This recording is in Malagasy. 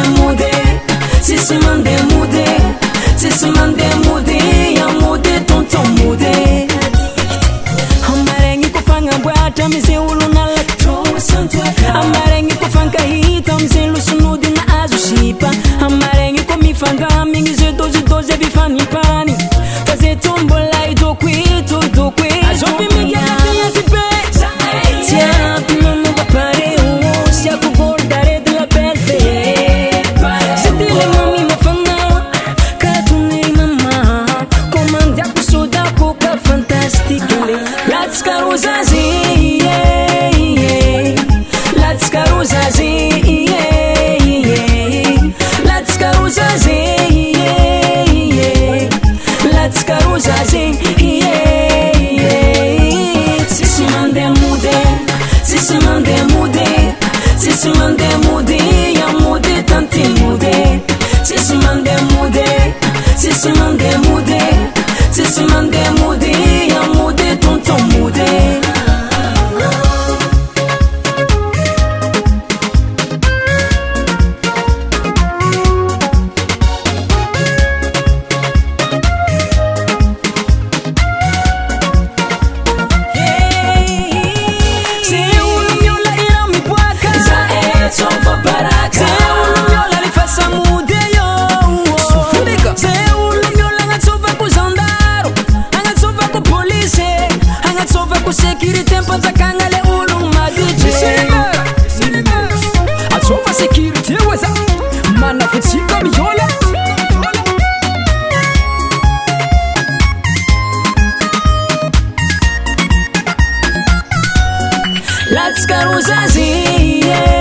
mude, sisi mande mude, sisi mande mude, ya mude tonton mude. Amarengi kufanga bwata mize uluna la amarengi kufanga hita mize lusunudi na azushipa amarengi komifanga mingi ze dozi bifani pani faze tombola idokwito dokwe azobi miga ya tipe tia pinono bapare uo sia kugordare de la belle zedile mami mafana katune mama komanda kusoda koka fantastique let's go zazi let's go zazi let's go zazi let's go zazi sisi mande mude sisi mande mude sisi mande mude ya mude tanti mude sisi mande mude sisi mande mude sisi mande mude ya mude tonton mude. Kusekiri tempo za kangale ulu magije Atsofa security weza Mana futsika miyola Let's go zazi, yeah.